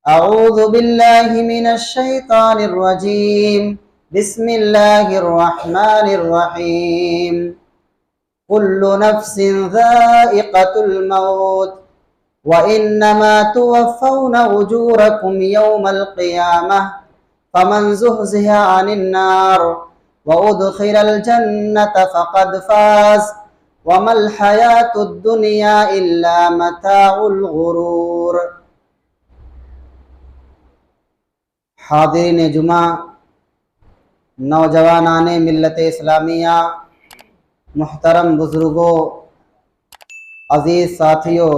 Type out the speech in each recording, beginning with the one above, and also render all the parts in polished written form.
أعوذ بالله من الشيطان الرجيم بسم الله الرحمن الرحيم كل نفس ذائقة الموت وإنما توفون أجوركم يوم القيامة فمن زحزح عن النار وأدخل الجنة فقد فاز وما الحياة الدنيا إلا متاع الغرور۔ حاضرین جمعہ، نوجوانان ملت اسلامیہ، محترم بزرگوں، عزیز ساتھیوں،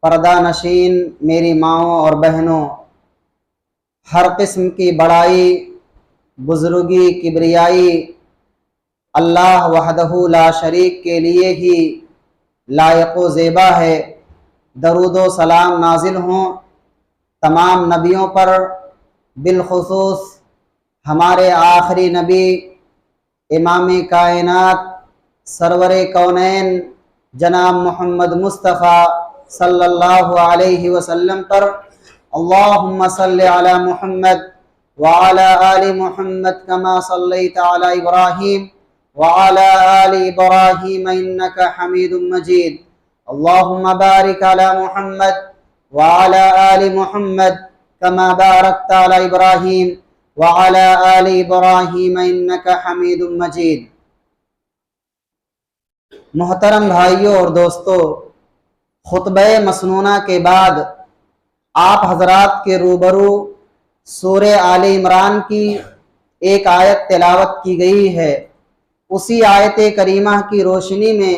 پردہ نشین میری ماؤں اور بہنوں، ہر قسم کی بڑائی، بزرگی، کبریائی اللہ وحدہ لا شریک کے لیے ہی لائق و زیبا ہے۔ درود و سلام نازل ہوں تمام نبیوں پر، بالخصوص ہمارے آخری نبی امام کائنات سرور کونین جناب محمد مصطفیٰ صلی اللہ علیہ وسلم پر۔ اللہم صلی علی محمد وعلی آل محمد کما صلیت علی ابراہیم وعلی آل ابراہیم انکا حمید مجید۔ اللہم بارک علی محمد وعلى آل محمد كما باركت على إبراهيم وعلى آل إبراهيم إنك حميد مجيد۔ محترم بھائیوں اور دوستو، خطبہ مسنونہ کے بعد آپ حضرات کے روبرو سورہ آل عمران کی ایک آیت تلاوت کی گئی ہے۔ اسی آیت کریمہ کی روشنی میں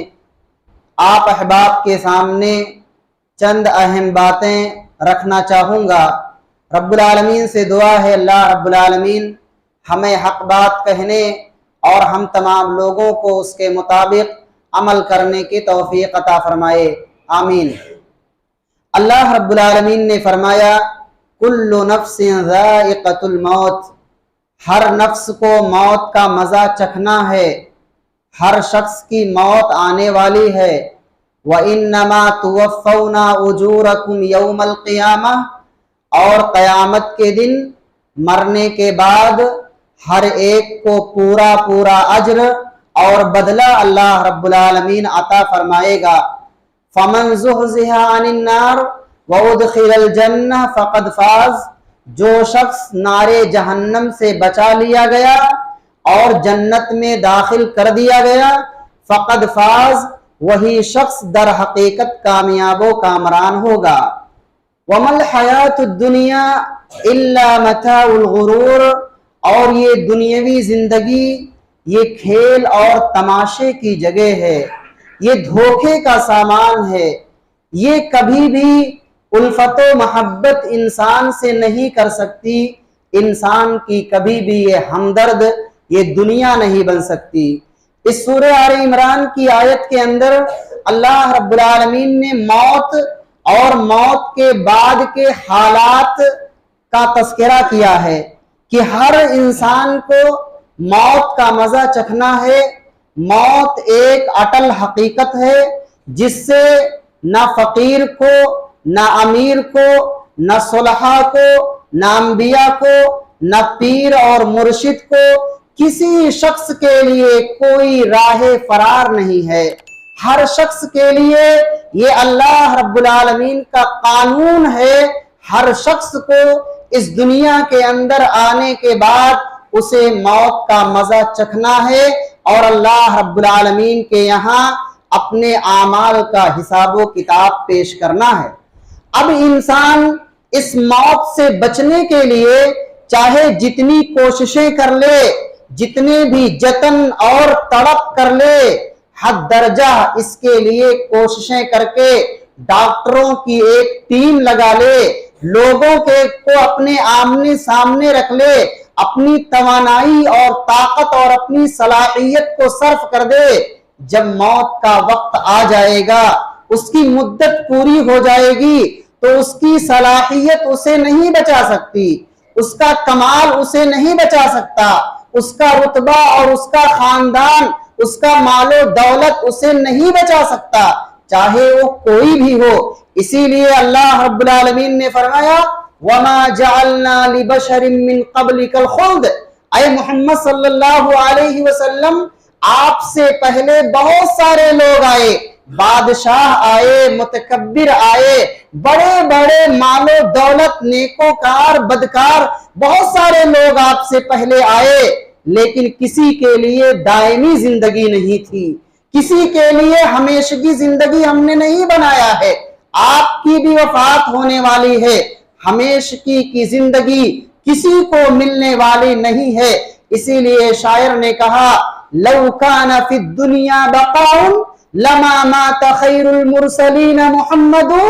آپ احباب کے سامنے چند اہم باتیں رکھنا چاہوں گا۔ رب العالمین سے دعا ہے اللہ رب العالمین ہمیں حق بات کہنے اور ہم تمام لوگوں کو اس کے مطابق عمل کرنے کی توفیق عطا فرمائے، آمین۔ اللہ رب العالمین نے فرمایا کل نفس ذائقۃ الموت، ہر نفس کو موت کا مزہ چکھنا ہے، ہر شخص کی موت آنے والی ہے۔ وَإِنَّمَا تُوَفَّوْنَ أُجُورَكُمْ يَوْمَ الْقِيَامَةِ، اور قیامت کے دن مرنے کے بعد ہر ایک کو پورا اجر اور بدلہ اللہ رب العالمین عطا فرمائے گا۔ فَمَنْ زُحْزِحَ عَنِ النَّارِ وَأُدْخِلَ الْجَنَّةَ فَقَدْ فَازَ، جو شخص نار جہنم سے بچا لیا گیا اور جنت میں داخل کر دیا گیا، فَقَدْ فَازَ، وہی شخص در حقیقت کامیاب و کامران ہوگا۔ وَمَا الْحَيَاةُ الدُّنْيَا إِلَّا مَتَاعُ الْغُرُورِ، اور یہ دنیاوی زندگی یہ کھیل اور تماشے کی جگہ ہے، یہ دھوکے کا سامان ہے، یہ کبھی بھی الفت و محبت انسان سے نہیں کر سکتی، انسان کی کبھی بھی یہ ہمدرد یہ دنیا نہیں بن سکتی۔ اس سورہ آل عمران کی آیت کے اندر اللہ رب العالمین نے موت اور موت کے بعد کے حالات کا تذکرہ کیا ہے کہ ہر انسان کو موت کا مزہ چکھنا ہے۔ موت ایک اٹل حقیقت ہے جس سے نہ فقیر کو، نہ امیر کو، نہ صلحاء کو، نہ انبیاء کو، نہ پیر اور مرشد کو، کسی شخص کے لیے کوئی راہ فرار نہیں ہے۔ ہر شخص کے لیے یہ اللہ رب العالمین کا قانون ہے، ہر شخص کو اس دنیا کے اندر آنے کے بعد اسے موت کا مزہ چکھنا ہے اور اللہ رب العالمین کے یہاں اپنے اعمال کا حساب و کتاب پیش کرنا ہے۔ اب انسان اس موت سے بچنے کے لیے چاہے جتنی کوششیں کر لے، جتنے بھی جتن اور تڑپ کر لے، حد درجہ اس کے لیے کوششیں کر کے ڈاکٹروں کی ایک ٹیم لگا لے، لوگوں کو اپنے آمنے سامنے رکھ لے، اپنی توانائی اور طاقت اور اپنی صلاحیت کو صرف کر دے، جب موت کا وقت آ جائے گا، اس کی مدت پوری ہو جائے گی تو اس کی صلاحیت اسے نہیں بچا سکتی، اس کا کمال اسے نہیں بچا سکتا، اس کا رتبہ اور اس کا خاندان، اس کا مال و دولت اسے نہیں بچا سکتا، चाहे वो कोई भी हो। इसीलिए अल्लाह रब्बुल आलमीन ने फरमाया वमा जअलना लिबशरिन मिन क़ब्लिकल खुल्द, ऐ मोहम्मद सल्लल्लाहु अलैहि वसल्लम आपसे पहले बहुत सारे लोग आए, बादशाह आए, मुतकब्बिर आए, बड़े बड़े मालो दौलत, नेकोकार, बदकार, बहुत सारे लोग आपसे पहले आए, लेकिन किसी के लिए दायमी जिंदगी नहीं थी, किसी के लिए हमेशगी जिंदगी हमने नहीं बनाया है। आपकी भी वफात होने वाली है, हमेशगी की जिंदगी किसी को मिलने वाली नहीं है। इसीलिए शायर ने कहा लौ काना फिद दुनिया बकाउन लमा माता खैरुल मुरसलीन मुहम्मदु,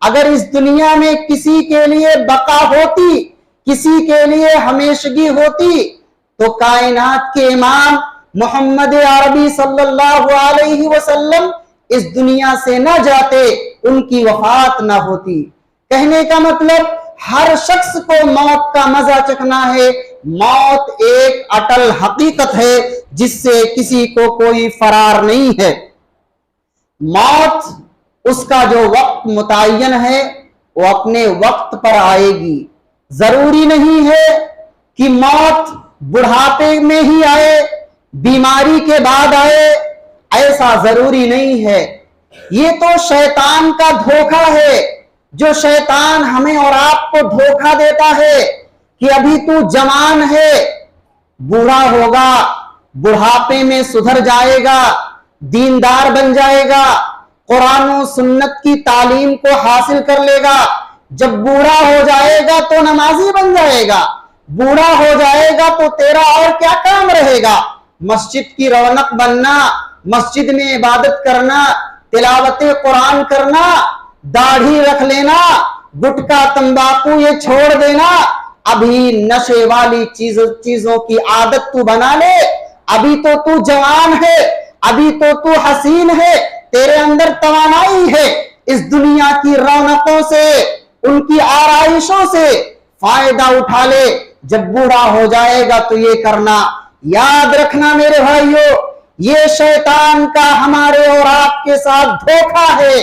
अगर इस दुनिया में किसी के लिए बका होती, किसी के लिए हमेशगी होती, तो कायनात के इमाम मोहम्मद अरबी सल्लल्लाहु अलैहि वसल्लम इस दुनिया से न जाते, उनकी वफात न होती। कहने का मतलब हर शख्स को मौत का मजा चखना है। मौत एक अटल हकीकत है जिससे किसी को कोई फरार नहीं है। मौत उसका जो वक्त मुतय्यन है वो अपने वक्त पर आएगी। जरूरी नहीं है कि मौत बुढ़ापे में ही आए, बीमारी के बाद आए, ऐसा जरूरी नहीं है। ये तो शैतान का धोखा है, जो शैतान हमें और आपको धोखा देता है कि अभी तू जवान है, बूढ़ा होगा, बुढ़ापे में सुधर जाएगा, दीनदार बन जाएगा, कुरान और सुन्नत की तालीम को हासिल कर लेगा, जब बूढ़ा हो जाएगा तो नमाजी बन जाएगा, बूढ़ा हो जाएगा तो तेरा और क्या काम रहेगा। मस्जिद की रौनक बनना, मस्जिद में इबादत करना, तिलावत कुरान करना, दाढ़ी रख लेना, गुटखा तंबाकू ये छोड़ देना, अभी नशे वाली चीजों की आदत तू बना ले। अभी तो तू जवान है, अभी तो तू हसीन है, तेरे अंदर तवानाई है। इस दुनिया की रौनकों से, उनकी आराइशों से फायदा उठा ले। जब बूढ़ा हो जाएगा तो ये करना। याद रखना मेरे भाइयों, ये शैतान का हमारे और आपके साथ धोखा है,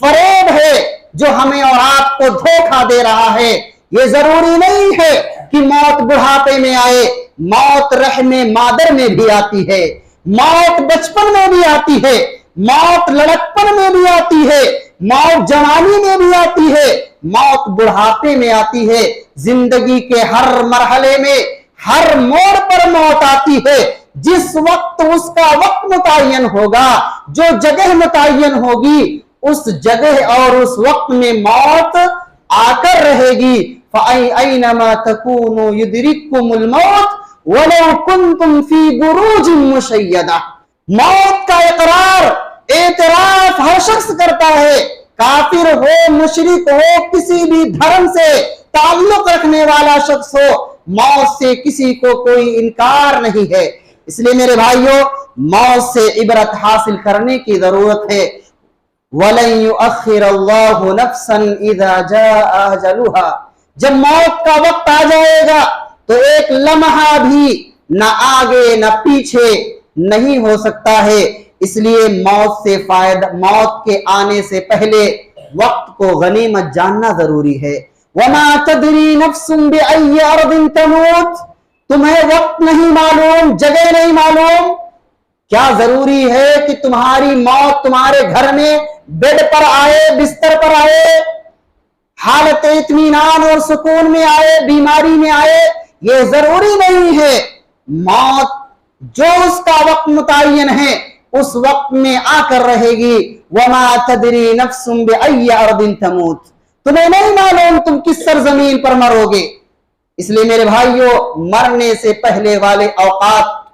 फरेब है, जो हमें और आपको धोखा दे रहा है। ये जरूरी नहीं है कि मौत बुढ़ापे में आए, मौत रहमे मादर में भी आती है, मौत बचपन में भी आती है, मौत लड़कपन में भी आती है, मौत जवानी में भी आती है, मौत बुढ़ापे में आती है। जिंदगी के हर मरहले में, हर मोड़ पर मौत आती है। जिस वक्त उसका वक्त मुतय्यन होगा, जो जगह मुतय्यन होगी, उस जगह और उस वक्त में मौत आकर रहेगी। फ़अय्नमा तकूनु युदरिकुमुल मौत वलौ कुंतुम फी बुरूजिन मुशय्यदा। मौत का इकरार, एतराफ हर शख्स करता है, काफिर हो, मुशरिक हो, किसी भी धर्म से ताल्लुक रखने वाला शख्स हो, मौत से किसी को कोई इनकार नहीं है। इसलिए मेरे भाइयों, मौत से इबरत हासिल करने की जरूरत है। वलन युअख्खिरल्लाहु नफ्सन इज़ा जाअ अजलुहा, जब मौत का वक्त आ जाएगा तो एक लम्हा भी न आगे न पीछे नहीं हो सकता है। इसलिए मौत से फायदा, मौत के आने से पहले वक्त को गनीमत जानना जरूरी है। वमा तदरी नफ्सुम बिअय्यि अर्दिन तमूत, तुम्हें वक्त नहीं मालूम, जगह नहीं मालूम। क्या जरूरी है कि तुम्हारी मौत तुम्हारे घर में बेड पर आए, बिस्तर पर आए, हालत इत्मीनान और सुकून में आए, बीमारी में आए? ये जरूरी नहीं है। मौत जो उसका वक्त मुतय्यन है उस वक्त में आकर रहेगी। वमा तदरी नफ्सुम बिअय्यि अर्दिन तमूत, तुम्हें नहीं मालूम तुम किस सरजमीन पर मरोगे। इसलिए मेरे भाइयों, मरने से पहले वाले औकात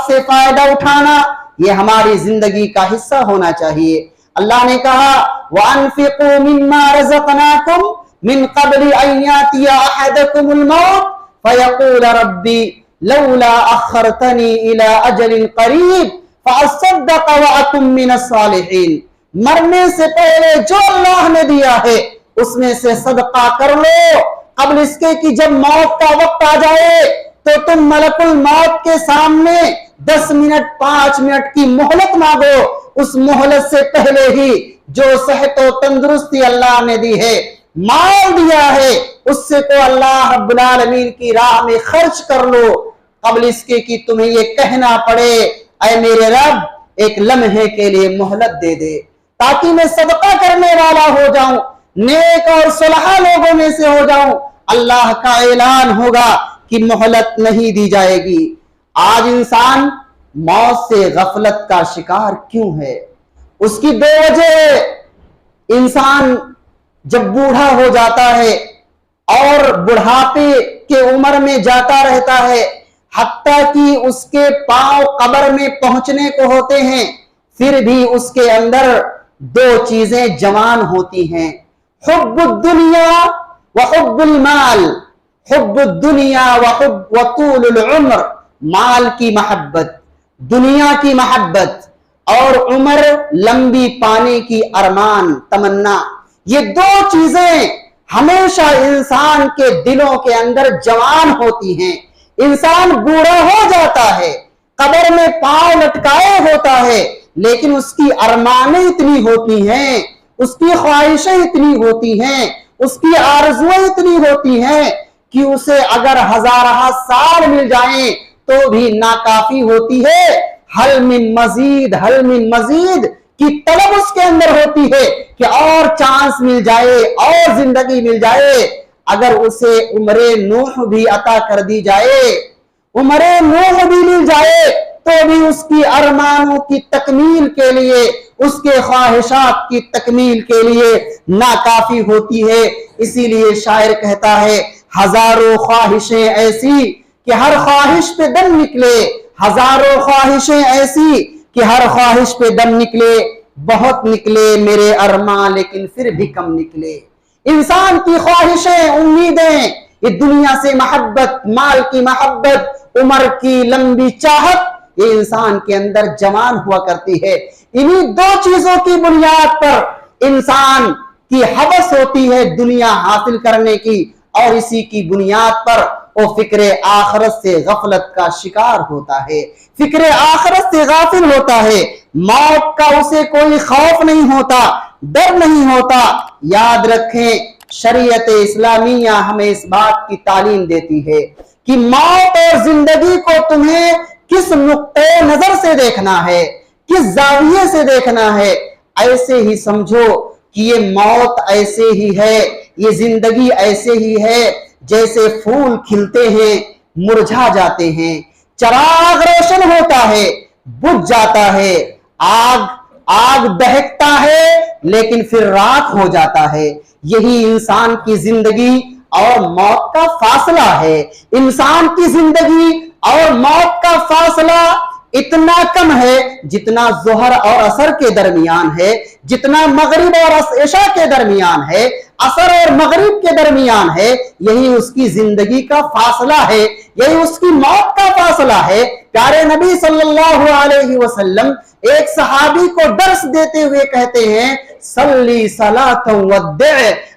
से फायदा उठाना ये हमारी जिंदगी का हिस्सा होना चाहिए। अल्लाह ने कहा वअन्फिकू मिम्मा रज़क़नाकुम मिन क़ब्लि अन यातिया अहदकुमुल मौत फयक़ूल रब्बी लौला अख़्खरतनी इला अजलिन क़रीब फ़अस्सद्दक़ व अकुम मिनस सालिहीन। मरने से पहले जो अल्लाह ने दिया है उसमें से सदका कर लो, कबल इसके कि जब मौत का वक्त आ जाए तो तुम मलकुल मौत के सामने 10 मिनट 5 मिनट की मोहलत मांगो। उस मोहलत से पहले ही जो सेहत और तंदुरुस्ती अल्लाह ने दी है, माल दिया है, उससे को अल्लाह रब्बुल आलमीन की राह में खर्च कर लो, कबल इसके कि तुम्हें ये कहना पड़े ऐ मेरे रब एक लम्हे के लिए मोहलत दे दे, ताकि मैं सदका करने वाला हो जाऊं, नेक और सुलह लोगों में से हो जाऊं। अल्लाह का ऐलान होगा कि मोहलत नहीं दी जाएगी। आज इंसान मौत से गफलत का शिकार क्यों है? उसकी दो वजह है। इंसान जब बूढ़ा हो जाता है और बुढ़ापे के उम्र में जाता रहता है, हत्ता कि उसके पांव कब्र में पहुंचने को होते हैं, फिर भी उसके अंदर दो चीजें जवान होती हैं, हुब्बुद दुनिया व हुब्बुल माल। हुब्बुद दुनिया व तूलुल उम्र, माल की मोहब्बत, दुनिया की मोहब्बत और उम्र लंबी पाने की अरमान तमन्ना, ये दो चीजें हमेशा इंसान के दिलों के अंदर जवान होती हैं। इंसान बूढ़ा हो जाता है, कब्र में पांव लटकाए होता है, लेकिन उसकी अरमानें इतनी होती हैं, उसकी ख्वाहिशें इतनी होती हैं, उसकी आरज़ुएं इतनी होती हैं कि उसे अगर हजारा साल मिल जाएं तो भी नाकाफी होती है। हल मिन मजीद की तलब उसके अंदर होती है कि और चांस मिल जाए और जिंदगी मिल जाए। अगर उसे उम्रे नूह भी अता कर दी जाए, उम्रे नूह भी मिल जाए, तो भी उसकी अरमानों की तकमील के लिए, उसके ख्वाहिशात की तकमील के लिए नाकाफी होती है। इसीलिए शायर कहता है, हजारों ख्वाहिशें ऐसी कि हर ख्वाहिश पे दम निकले, हजारों ख्वाहिशें ऐसी कि हर ख्वाहिश पे दम निकले, बहुत निकले मेरे अरमान लेकिन फिर भी कम निकले। इंसान की ख्वाहिशें, उम्मीदें, ये दुनिया से मोहब्बत, माल की मोहब्बत, उम्र की लंबी चाहत, ये इंसान के अंदर जवान हुआ करती है। इन्हीं दो चीजों की बुनियाद पर इंसान की हवस होती है दुनिया हासिल करने की, और इसी की बुनियाद पर वो फिक्रे आखिरत से गफलत का शिकार होता है, फिक्रे आखिरत से गाफिल होता है। मौत का उसे कोई खौफ नहीं होता, डर नहीं होता। याद रखें, शरीयत इस्लामिया हमें इस बात की तालीम देती है कि मौत और जिंदगी को तुम्हें किस नुक्ते नजर से देखना है, किस जाविये से देखना है। ऐसे ही समझो कि ये मौत ऐसे ही है, ये जिंदगी ऐसे ही है जैसे फूल खिलते हैं, मुरझा जाते हैं, चिराग रोशन होता है, बुझ जाता है, आग दहकता है लेकिन फिर राख हो जाता है। यही इंसान की जिंदगी और मौत का फासला है। इंसान की जिंदगी और मौत का फासला इतना कम है जितना जोहर और असर के दरमियान है, जितना मगरिब और इशा के दरमियान है, असर और मगरिब के दरमियान है। यही उसकी जिंदगी का फासला है, यही उसकी मौत का फासला है। प्यारे नबी सल्लल्लाहु अलैहि वसल्लम एक सहाबी को दर्स देते हुए कहते हैं, सल्ली सलातन वद्दे,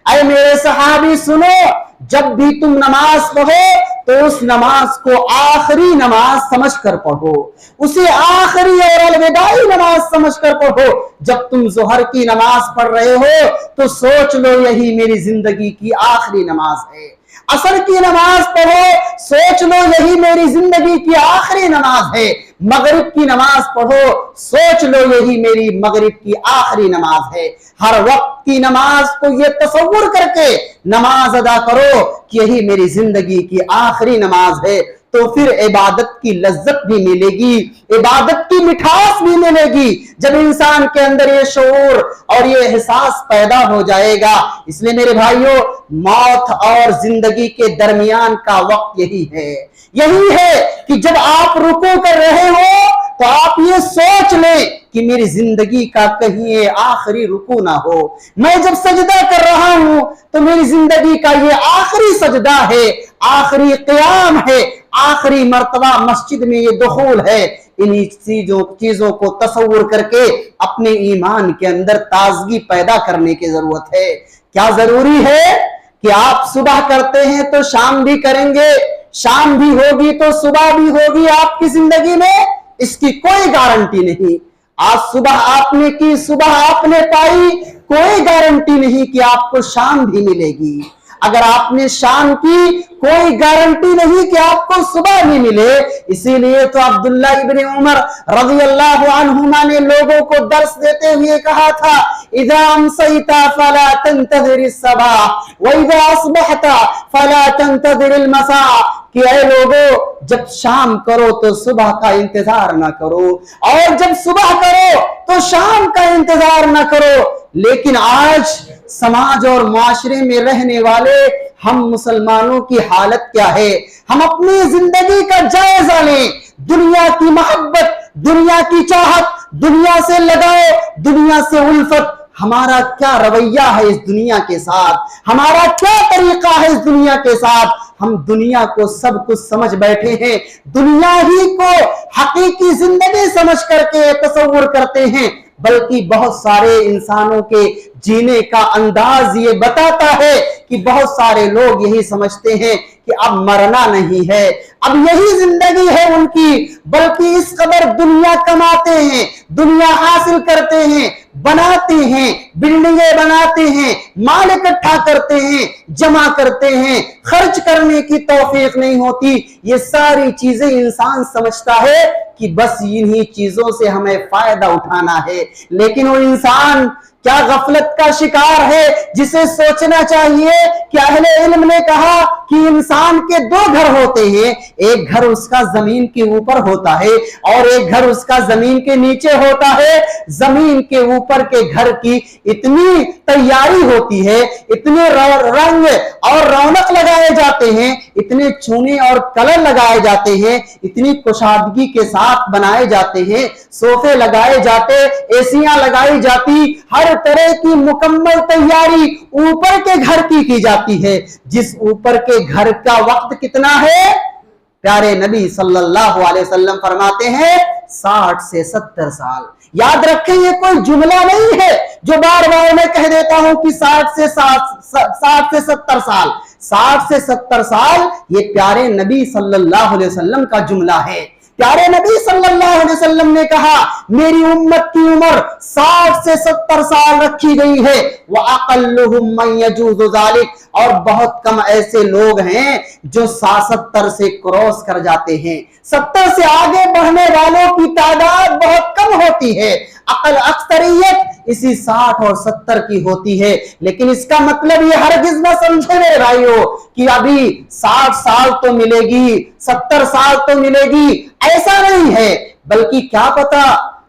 ऐ मेरे सहाबी सुनो, जब भी तुम नमाज पढ़ो तो उस नमाज को आखिरी नमाज समझकर पढ़ो, उसे आखिरी और अलविदाई नमाज समझकर पढ़ो। जब तुम जोहर की नमाज पढ़ रहे हो तो सोच लो यही मेरी जिंदगी की आखिरी नमाज है। असर की नमाज पढ़ो, सोच लो यही मेरी जिंदगी की आखिरी नमाज है। मगरिब की नमाज पढ़ो, सोच लो यही मेरी मगरिब की आखिरी नमाज है। हर वक्त की नमाज को ये तसव्वुर करके नमाज अदा करो कि यही मेरी जिंदगी की आखिरी नमाज है, तो फिर इबादत की लज्जत भी मिलेगी, इबादत की मिठास भी मिलेगी। जब इंसान के अंदर ये शऊर और ये एहसास पैदा हो जाएगा। इसलिए मेरे भाइयों, मौत और जिंदगी के दरमियान का वक्त यही है कि जब आप रुकू कर रहे हो तो आप ये सोच लें कि मेरी जिंदगी का कहीं ये आखिरी रुकू ना हो। मैं जब सजदा कर रहा हूं तो मेरी जिंदगी का ये आखिरी सजदा है, आखिरी क़याम है, आखिरी मर्तबा मस्जिद में ये दुखूल है। इन्हीं चीजों को तसव्वुर करके अपने ईमान के अंदर ताजगी पैदा करने की जरूरत है। क्या जरूरी है कि आप सुबह करते हैं तो शाम भी करेंगे, शाम भी होगी तो सुबह भी होगी आपकी जिंदगी में, इसकी कोई गारंटी नहीं। आज सुबह आपने की, सुबह आपने पाई, कोई गारंटी नहीं कि आपको शाम भी मिलेगी। अगर आपने शाम की, कोई गारंटी नहीं कि आपको सुबह भी मिले। इसीलिए तो अब्दुल्ला इब्न उमर रज़ियल्लाहु अन्हुमा ने लोगों को दर्स देते हुए कहा था, इज़ा अमसैता फला तंतज़िरिस सबह व इज़ा अस्बहता फला तंतज़िरिल मसा, कि ऐ लोगों, जब शाम करो तो सुबह का इंतजार ना करो, और जब सुबह करो तो शाम का इंतजार ना करो। लेकिन आज समाज और माशरे में रहने वाले हम मुसलमानों की हालत क्या है? हम अपनी जिंदगी का जायजा लें। दुनिया की मोहब्बत, दुनिया की चाहत, दुनिया से लगाव, दुनिया से उल्फत, हमारा क्या रवैया है इस दुनिया के साथ, हमारा क्या तरीका है इस दुनिया के साथ। हम दुनिया को सब कुछ समझ बैठे हैं, दुनिया ही को हकीकी जिंदगी समझ करके तसव्वुर करते हैं, बल्कि बहुत सारे इंसानों के जीने का अंदाज ये बताता है कि बहुत सारे लोग यही समझते हैं कि अब मरना नहीं है, अब यही जिंदगी है उनकी, बल्कि इस कदर दुनिया कमाते हैं, दुनिया हासिल करते हैं, बनाते हैं, बिल्डिंगें बनाते हैं, माल इकट्ठा करते हैं, जमा करते हैं, खर्च करने की तौफीक नहीं होती। ये सारी चीजें इंसान समझता है कि बस इन्हीं चीजों से हमें फायदा उठाना है। लेकिन वो इंसान क्या गफलत का शिकार है, जिसे सोचना चाहिए कि अहले इल्म ने कहा कि इंसान के दो घर होते हैं, एक घर उसका जमीन के ऊपर होता है और एक घर उसका जमीन के नीचे होता है। जमीन के ऊपर के घर की इतनी तैयारी होती है, इतने रंग और रौनक लगाए जाते हैं, इतने चूने और कलर लगाए जाते हैं, इतनी कुशादगी के साथ बनाए जाते हैं, सोफे लगाए जाते, एसियां लगाई जाती, हर तरह की मुकम्मल तैयारी ऊपर के घर की जाती है। जिस ऊपर के घर का वक्त कितना है? प्यारे नबी सल्लल्लाहु अलैहि वसल्लम फरमाते हैं 60 से 70 साल। याद रखें, ये कोई जुमला नहीं है जो बार बार मैं कह देता हूं कि 60 से 70 साल। 60 से 70 साल ये प्यारे नबी सल्लल्लाहु अलैहि वसल्लम का जुमला है। प्यारे नबी सल्लल्लाहु अलैहि वसल्लम ने कहा, मेरी उम्मत की उम्र 60 से 70 साल रखी गई है। वह अक़ल्लुहुम मन यजूज़ु ज़ालिक, और बहुत कम ऐसे लोग हैं जो 70 से क्रॉस कर जाते हैं। 70 से आगे बढ़ने वालों की तादाद बहुत कम होती है। अक्सरियत इसी 60 और 70 की होती है। लेकिन इसका मतलब ये हरगिज़ न समझे मेरे भाइयों कि अभी 60 साल तो मिलेगी, 70 साल तो मिलेगी, ऐसा नहीं है। बल्कि क्या पता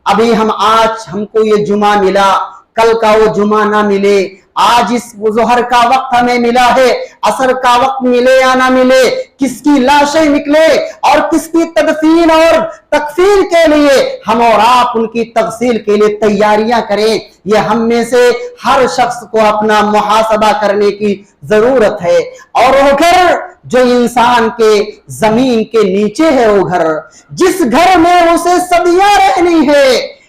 अभी आज हमको ये जुमा मिला, कल का वो जुमा ना मिले, आज इस ज़ोहर का वक्त हमें मिला है, असर का वक्त मिले या ना मिले, किसकी लाशें निकले और किसकी तदफीन और तकफीन के लिए हम और आप उनकी तगसील के लिए तैयारियां करें। ये हम में से हर शख्स को अपना मुहासबा करने की जरूरत है। और वो घर जो इंसान के जमीन के नीचे है, वो घर जिस घर में उसे सदियां रहनी है,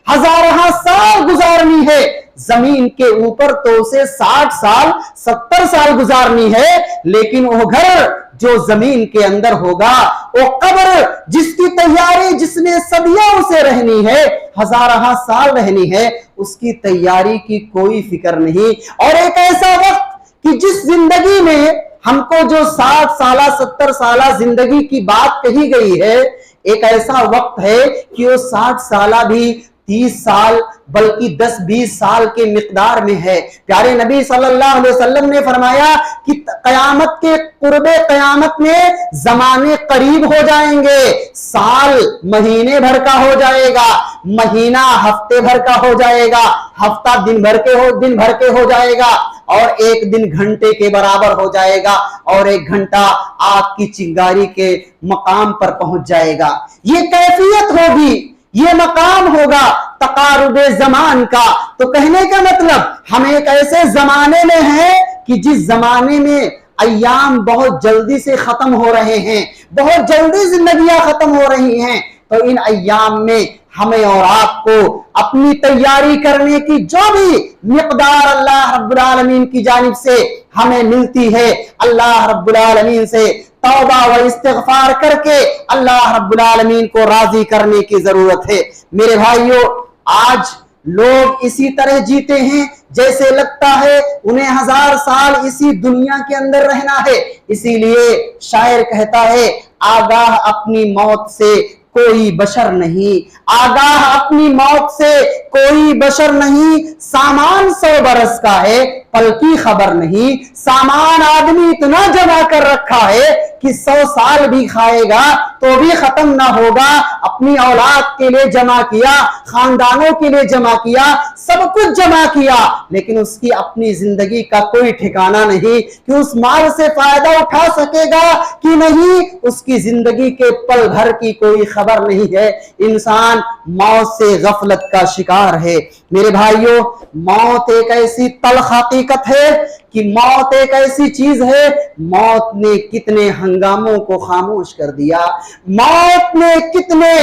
हजारों साल गुजारनी है, जमीन के ऊपर तो उसे 60 साल 70 साल गुजारनी है। लेकिन वो घर जो जमीन के अंदर होगा, वो कब्र जिसकी तैयारी जिसने सदियों उसे रहनी है, हजारों साल रहनी है, उसकी तैयारी की कोई फिक्र नहीं। और एक ऐसा वक्त कि जिस जिंदगी में हमको जो 60 साल 70 साल जिंदगी की बात कही गई है, एक ऐसा वक्त है कि वो 60 साल भी 30 साल बल्कि 10-20 साल के मिकदार में है। प्यारे नबी सल्लल्लाहु अलैहि वसल्लम ने फरमाया कि कयामत के कुर्बे कयामत में जमाने करीब हो जाएंगे। साल महीने भर का हो जाएगा, महीना हफ्ते भर का हो जाएगा, हफ्ता दिन भर के हो जाएगा, और एक दिन घंटे के बराबर हो जाएगा, और एक घंटा आग की चिंगारी के मकाम पर पहुंच जाएगा। ये कैफियत होगी, ये मकाम होगा तकारुबे जमान का। तो कहने का मतलब हम एक ऐसे जमाने में हैं कि जिस जमाने में अय्याम बहुत जल्दी से खत्म हो रहे हैं, बहुत जल्दी जिंदगियां खत्म हो रही हैं। तो इन अय्याम में हमें और आपको अपनी तैयारी करने की जो भी मिक़दार अल्लाह रब्बुल आलमीन की जानिब से हमें मिलती है, अल्लाह रब्बुल आलमीन से तौबा व इस्तिग़फ़ार करके अल्लाह रब्बुल आलमीन को राजी करने की जरूरत है। मेरे भाइयों, आज लोग इसी तरह जीते हैं जैसे लगता है उन्हें 1000 साल इसी दुनिया के अंदर रहना है। इसीलिए शायर कहता है, आगाह अपनी मौत से कोई बशर नहीं, आगाह अपनी मौत से कोई बशर नहीं, सामान 100 बरस का है पल की खबर नहीं। सामान आदमी इतना जमा कर रखा है कि 100 साल भी खाएगा तो भी खत्म ना होगा। अपनी औलाद के लिए जमा किया, खानदानों के लिए जमा किया, सब कुछ जमा किया, लेकिन उसकी अपनी जिंदगी का कोई ठिकाना नहीं कि उस माल से फायदा उठा सकेगा कि नहीं, उसकी जिंदगी के पल भर की कोई खबर नहीं है। इंसान मौत से गफलत का शिकार है। मेरे भाइयों, मौत एक ऐसी तल्ख हकीकत है कि मौत एक ऐसी चीज है, मौत ने कितने हंगामों को खामोश कर दिया, मौत ने कितने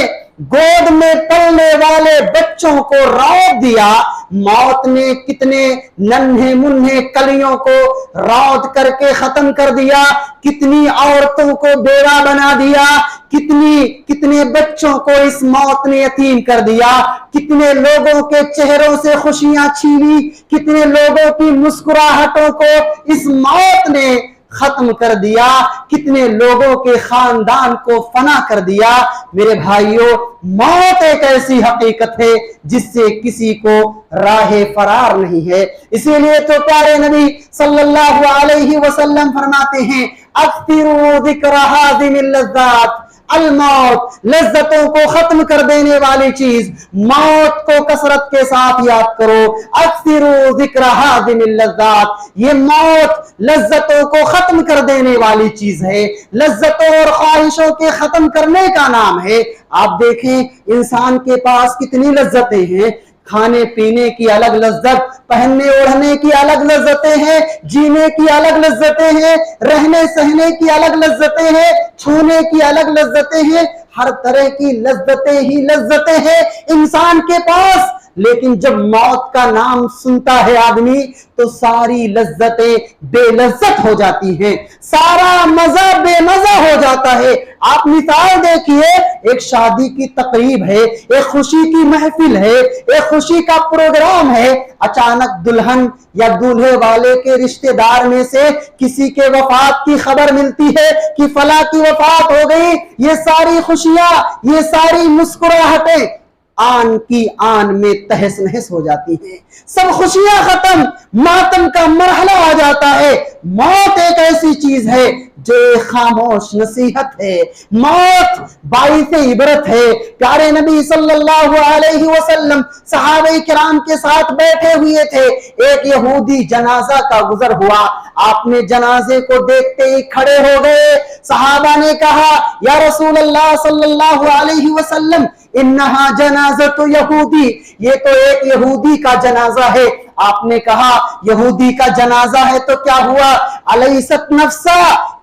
गोद में पलने वाले बच्चों को रौंद दिया, मौत ने कितने नन्हे मुन्ने कलियों को रौंद करके खत्म कर दिया, कितनी औरतों को बेवा बना दिया, कितने बच्चों को इस मौत ने यतीम कर दिया, कितने लोगों के चेहरों से खुशियां छीनी, कितने लोगों की मुस्कुराहटों को इस मौत ने खत्म कर दिया, कितने लोगों के खानदान को फना कर दिया। मेरे भाइयों, मौत एक ऐसी हकीकत है जिससे किसी को राहे फरार नहीं है। इसीलिए तो प्यारे नबी सल्लल्लाहु अलैहि वसल्लम फरमाते हैं, अक्तिरू ज़िक्र हाज़िमिल लज़्ज़ात, अल मौत, लज्जतों को खत्म कर देने वाली चीज, मौत को कसरत के साथ याद करो। अक्सिरू ज़िक्र हाज़िमिल लज़्ज़ात, ये मौत लज्जतों को खत्म कर देने वाली चीज है, लज्जतों और ख्वाहिशों के खत्म करने का नाम है। आप देखें इंसान के पास कितनी लज्जतें हैं, खाने पीने की अलग लज्जत, पहनने ओढ़ने की अलग लज्जतें हैं, जीने की अलग लज्जतें हैं, रहने सहने की अलग लज्जतें हैं, छूने की अलग लज्जतें हैं, हर तरह की लज्जतें ही लज्जतें हैं इंसान के पास। लेकिन जब मौत का नाम सुनता है आदमी तो सारी लज्जतें बेलज्जत हो जाती हैं, सारा मजा बेमजा हो जाता है। आप मिसाल देखिए, एक शादी की तकरीब है, एक खुशी की महफिल है, एक खुशी का प्रोग्राम है, अचानक दुल्हन या दूल्हे वाले के रिश्तेदार में से किसी के वफात की खबर मिलती है कि फला की वफात हो गई। ये सारी खुशियां, ये सारी मुस्कुराहटें आन की आन में तहस नहस हो जाती हैं, सब खुशियां खत्म, मातम का मरहला आ जाता है। मौत एक ऐसी चीज है जो खामोश नसीहत है, मौत बाइसे इबरत है। प्यारे नबी सल्लल्लाहु अलैहि वसल्लम सहाबे किराम के साथ बैठे हुए थे, एक यहूदी जनाजा का गुजर हुआ, आपने जनाजे को देखते ही खड़े हो गए। सहाबा ने कहा, या रसूल अल्लाह सल्लल्लाहु अलैहि वसल्लम, इन्नहा जनाज़तु यहूदी, ये तो एक यहूदी का जनाजा है। आपने कहा यहूदी का जनाजा है तो क्या हुआ, अलैसत नफ्सा,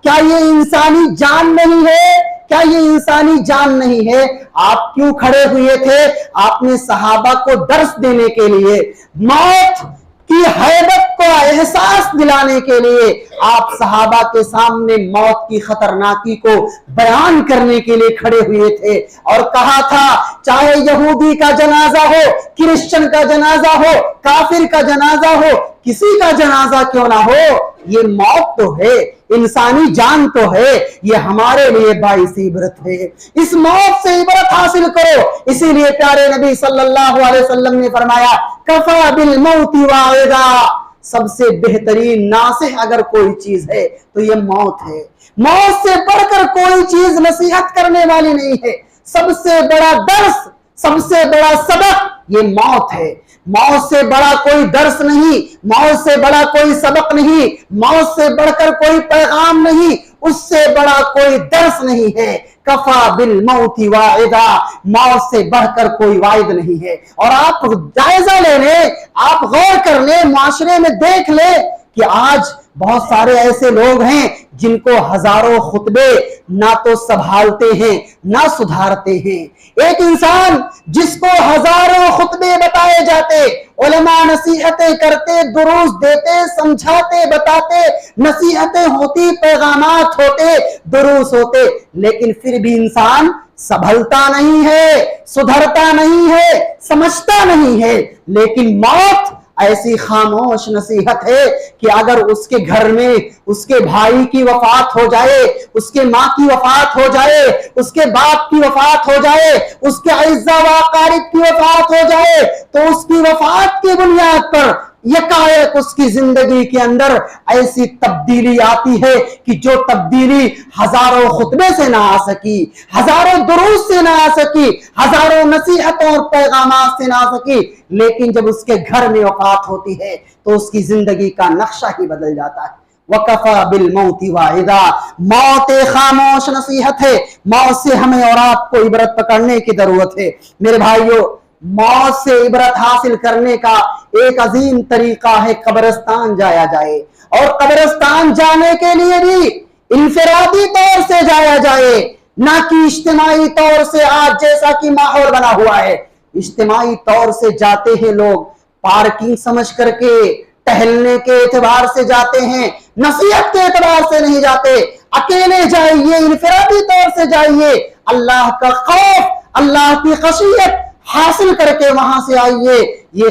क्या ये इंसानी जान नहीं है, क्या ये इंसानी जान नहीं है? आप क्यों खड़े हुए थे? आपने सहाबा को दर्स देने के लिए, मौत की हैबत को एहसास दिलाने के लिए आप सहाबा के सामने मौत की खतरनाकी को बयान करने के लिए खड़े हुए थे और कहा था, चाहे यहूदी का जनाजा हो, क्रिश्चियन का जनाजा हो, काफिर का जनाजा हो, किसी का जनाजा क्यों ना हो, ये मौत तो है, इंसानी जान तो है, ये हमारे लिए बाइस इबरत है। इस मौत से इबरत हासिल करो। इसीलिए प्यारे नबी सल्लल्लाहु अलैहि वसल्लम ने फरमाया, कफा बिल मौति वाइदा, सबसे बेहतरीन नासिह अगर कोई चीज है तो ये मौत है। मौत से बढ़कर कोई चीज नसीहत करने वाली नहीं है। सबसे बड़ा दर्स, सबसे बड़ा सबक ये मौत है। मौत से बड़ा कोई दर्स नहीं, मौत से बड़ा कोई सबक नहीं, मौत से बढ़कर कोई पैगाम नहीं, उससे बड़ा कोई दर्स नहीं है। कफा बिल मौति वाइदा, मौत से बढ़कर कोई वाइद नहीं है। और आप जायजा ले लें, आप गौर कर ले, माशरे में देख ले कि आज बहुत सारे ऐसे लोग हैं जिनको हजारों खुतबे ना तो संभालते हैं ना सुधारते हैं। एक इंसान जिसको हजारों खुतबे बताए जाते علماء नसीहतें करते, दुरूस देते, समझाते, बताते, नसीहतें होती, पैगामात होते, दुरूस होते, लेकिन फिर भी इंसान संभलता नहीं है, सुधरता नहीं है, समझता नहीं है। लेकिन मौत ऐसी खामोश नसीहत है कि अगर उसके घर में उसके भाई की वफात हो जाए, उसके माँ की वफात हो जाए, उसके बाप की वफात हो जाए, उसके अइज़्ज़ा व अक़ारिब की वफात हो जाए, तो उसकी वफात की बुनियाद पर यकायक उसकी जिंदगी के अंदर ऐसी तब्दीली आती है कि जो तब्दीली हजारों खुतबे से ना आ सकी, हजारों दुरूस से ना आ सकी, हजारों नसीहतों और पैगामात से ना आ सकी, लेकिन जब उसके घर में वफात होती है तो उसकी जिंदगी का नक्शा ही बदल जाता है। वकफा बिल मौति वाइदा, मौत एक खामोश नसीहत है। मौत से हमें और आपको इबरत पकड़ने की जरूरत है। मेरे भाइयों, मौत से इबरत हासिल करने का एक अजीम तरीका है कब्रिस्तान जाया जाए, और कब्रिस्तान जाने के लिए भी इंफरादी तौर से जाया जाए, ना कि इज्तिमाई तौर से आज जैसा कि माहौल बना हुआ है। इज्तिमाई तौर से जाते हैं लोग, पार्किंग समझ करके, टहलने के एतबार से जाते हैं, नसीहत के एतबार से नहीं जाते। अकेले जाइए, इंफरादी तौर से जाइए, अल्लाह का खौफ, अल्लाह की खशियत हासिल करके वहां से आइए। ये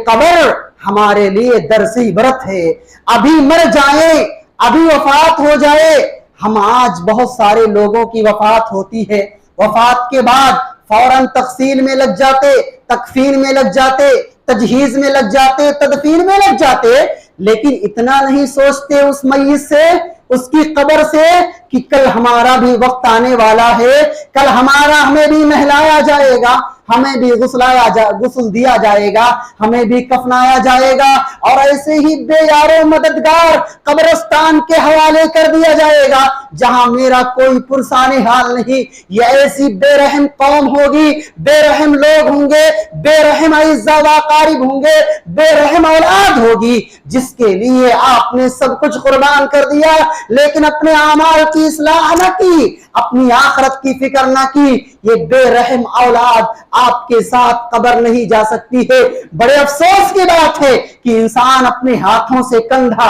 कब्र हमारे लिए दर्स इबरत है। अभी मर जाए, अभी वफात हो जाए। हम आज बहुत सारे लोगों की वफात होती है, वफात के बाद फौरन तकसील में लग जाते, तकफीन में लग जाते, तजहीज में लग जाते, तदफीन में लग जाते, लेकिन इतना नहीं सोचते उस मय्यत से, उसकी कब्र से, कि कल हमारा भी वक्त आने वाला है, कल हमें भी नहलाया जाएगा, हमें भी गुस्ल दिया जाएगा, हमें भी कफनाया जाएगा, और ऐसे ही बेयारो मददगार कब्रिस्तान के हवाले कर दिया जाएगा, जहां मेरा कोई पुरसाने हाल नहीं। ये ऐसी बेरहम कौम होगी, बेरहम लोग होंगे, बेरहम अइज़्ज़ा व अक़ारिब होंगे, बेरहम औलाद होगी, जिसके लिए आपने सब कुछ कुर्बान कर दिया, लेकिन अपने आमाल की इस्लाह न की, अपनी आखिरत की फिक्र न की। ये बेरहम औलाद आपके साथ कब्र नहीं जा सकती है। बड़े अफसोस की बात है कि इंसान अपने हाथों से कंधा,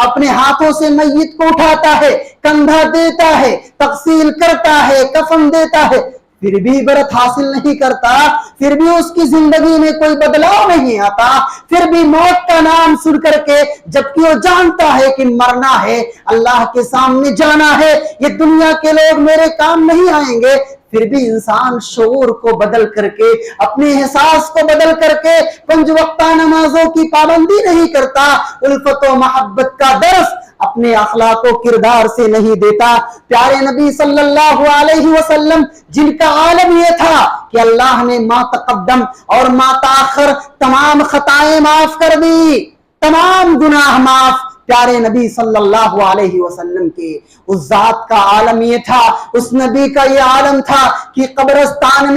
अपने हाथों से मय्यत को उठाता है, कंधा देता है, तकसील करता है, कफन देता है, फिर भी इबरत हासिल नहीं करता, फिर भी उसकी जिंदगी में कोई बदलाव नहीं आता, फिर भी मौत का नाम सुन करके, जबकि वो जानता है कि मरना है, अल्लाह के सामने जाना है, ये दुनिया के लोग मेरे काम नहीं आएंगे, फिर भी इंसान शऊर को बदल करके, अपने एहसास को बदल करके पंज वक्ता नमाजों की पाबंदी नहीं करता, उल्फत व मोहब्बत का दर्स अपने अखलाक व किरदार से नहीं देता। प्यारे नबी सल्लल्लाहु अलैहि वसल्लम, जिनका आलम यह था कि अल्लाह ने मा तक़द्दम और मा ताख़र तमाम खताएं माफ कर दी, तमाम गुनाह माफ। प्यारे नबी सल्लल्लाहु अलैहि वसल्लम के उस जात का आलम ये था, उस नबी का ये आलम था कि कब्रिस्तान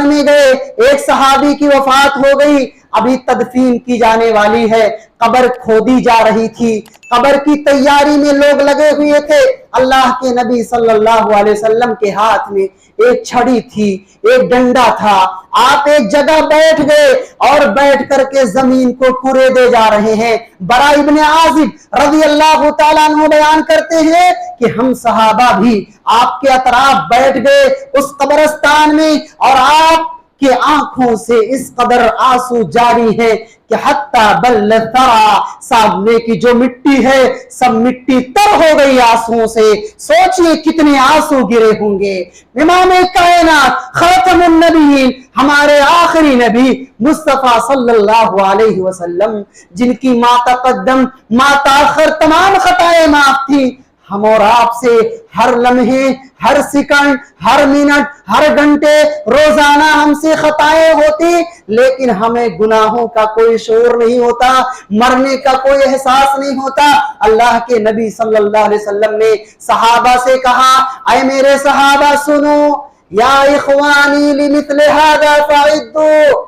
में गए, एक सहाबी की वफात हो गई, अभी तदफीन की जाने वाली है, कब्र खोदी जा रही थी, कब्र की तैयारी में लोग लगे हुए थे। अल्लाह के नबी सल्लल्लाहु अलैहि वसल्लम के हाथ में एक छड़ी थी, एक डंडा था। आप एक जगह बैठ गए और बैठ करके जमीन को कुरेदे जा रहे हैं। बरा इब्ने आजिब रज़ी अल्लाह तआला अन्हु बयान करते हैं कि हम सहाबा भी आपके अतराफ बैठ गए उस कब्रिस्तान में, और आप कि आंखों से इस कदर आंसू जारी है कि हत्ता बल तरा, सामने की जो मिट्टी है सब मिट्टी तर हो गई आंसुओं से। सोचिए कितने आंसू गिरे होंगे। इमाम कायनात खातमुन नबीयीन, हमारे आखिरी नबी मुस्तफा सल्लल्लाहु अलैहि वसल्लम, जिनकी मा तक़द्दम मा ताख़र तमाम खताएं माफ थी, हम और आपसे हर लम्हे, हर सेकंड, हर मिनट, हर घंटे, रोजाना हमसे खताएं होती, लेकिन हमें गुनाहों का कोई शऊर नहीं होता, मरने का कोई एहसास नहीं होता। अल्लाह के नबी सल्लल्लाहु अलैहि वसल्लम ने सहाबा से कहा, ऐ मेरे सहाबा सुनो, या इख्वानी लिमिथल हादा फाइद्दू,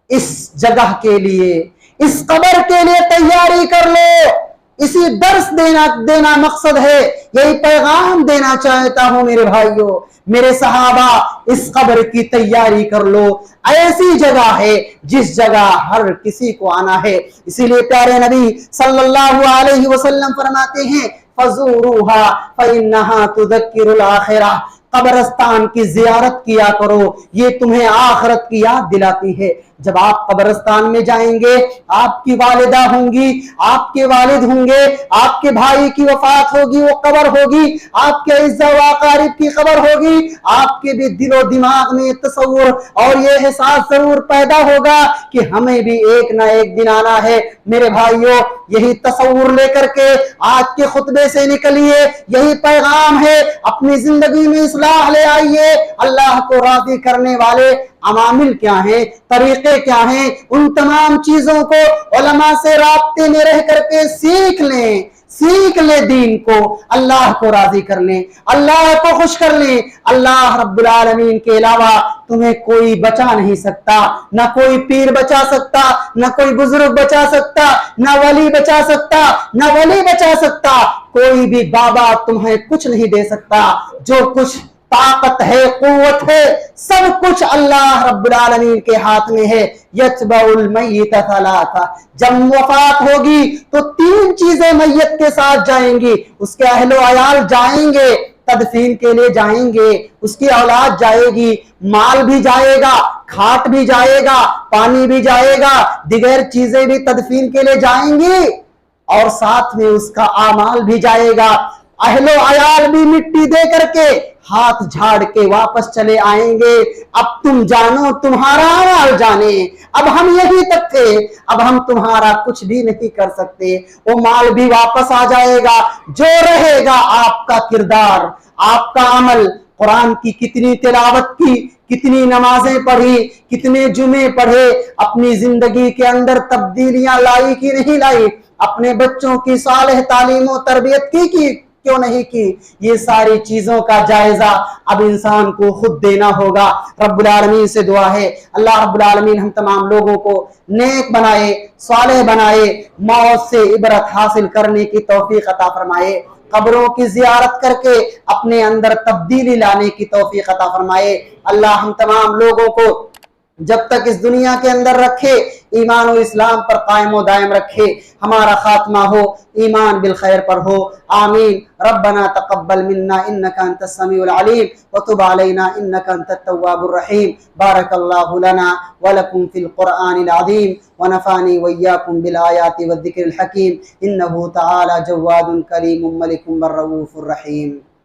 इस जगह के लिए, इस कब्र के लिए तैयारी कर लो, इसी दर्स देना मकसद है, यही पैगाम देना चाहता हूं मेरे भाइयों, मेरे सहाबा, इस कब्र की तैयारी कर लो। ऐसी जगह है जिस जगह हर किसी को आना है। इसीलिए प्यारे नबी सल्लल्लाहु अलैहि वसल्लम फरमाते हैं, फज़ूरूहा फ़इन्नहा तुज़क्किरुल आखिरा, कब्रिस्तान की जियारत किया करो, ये तुम्हें आखिरत की याद दिलाती है। जब आप कब्रिस्तान में जाएंगे, आपकी वालिदा होंगी, आपके वालिद होंगे, आपके भाई की वफात होगी, वो कब्र होगी, आपके इज्जा व अकारिब की कब्र होगी, आपके भी दिलो दिमाग में तसव्वुर और ये एहसास जरूर पैदा होगा कि हमें भी एक ना एक दिन आना है। मेरे भाइयों, यही तसव्वुर लेकर के आज के खुतबे से निकलिए, यही पैगाम है, अपनी जिंदगी में इस्लाह ले आइए। अल्लाह को राजी करने वाले अमामिल क्या हैं, तरीके क्या हैं, उन तमाम चीजों को उलमा से राब्ते में रह करके सीख लें दीन को, अल्लाह को राजी कर लें, अल्लाह को खुश कर लें। अल्लाह रब्बुल आलमीन के अलावा तुम्हें कोई बचा नहीं सकता, ना कोई पीर बचा सकता, ना कोई बुजुर्ग बचा सकता, ना वली बचा सकता, ना वली बचा सकता, कोई भी बाबा तुम्हें कुछ नहीं दे सकता। जो कुछ ताकत है, कुव्वत है, सब कुछ अल्लाह रब्बुल आलमीन के हाथ में है। यत्बउल मय्यित सलासा, जब वफात होगी तो तीन चीजें मैयत के साथ जाएंगी। उसके अहलो अयाल जाएंगे, तदफीन के लिए जाएंगे, उसकी औलाद जाएगी, माल भी जाएगा, खाट भी जाएगा, पानी भी जाएगा, दिगर चीजें भी तदफीन के लिए जाएंगी और साथ में उसका आमाल भी जाएगा। अहलो अयाल भी मिट्टी दे करके हाथ झाड़ के वापस चले आएंगे। अब तुम जानो, तुम्हारा अमाल जाने। अब हम यही तक थे, अब हम तुम्हारा कुछ भी नहीं कर सकते। वो माल भी वापस आ जाएगा, जो रहेगा आपका किरदार, आपका अमल। कुरान की कितनी तिलावत की, कितनी नमाजें पढ़ी, कितने जुमे पढ़े, अपनी जिंदगी के अंदर तब्दीलियां लाई कि नहीं लाई, अपने बच्चों की सालेह तालीम और तरबियत की क्यों नहीं की, ये सारी चीजों का जायजा अब इंसान को खुद देना होगा। रब्बुल आलमीन से दुआ है, अल्लाह रब्बुल आलमीन हम तमाम लोगों को नेक बनाए, सालेह बनाए, मौत से इबरत हासिल करने की तौफीक अता फरमाए, कब्रों की जियारत करके अपने अंदर तब्दीली लाने की तौफीक अता फरमाए। अल्लाह हम तमाम लोगों को जब तक इस दुनिया के अंदर रखे, ईमान और इस्लाम पर कायम व दायम रखे, हमारा खात्मा हो ईमान बिल खैर पर हो। आमीन। रब्बना तक़ब्बल मिन्ना इन्नका अंतस समीउल अलीम व तुब अलैना इन्नका अंतत तव्वाबुर रहीम। बारकल्लाहु लना व लकुम फिल क़ुरआनिल अज़ीम व नफ़ानी व इय्याकुम बिल आयाति व ज़िक्रिल हकीम। इन्नहु तआला जव्वादुन करीमुम मलिकुम रऊफ़ुर रहीम।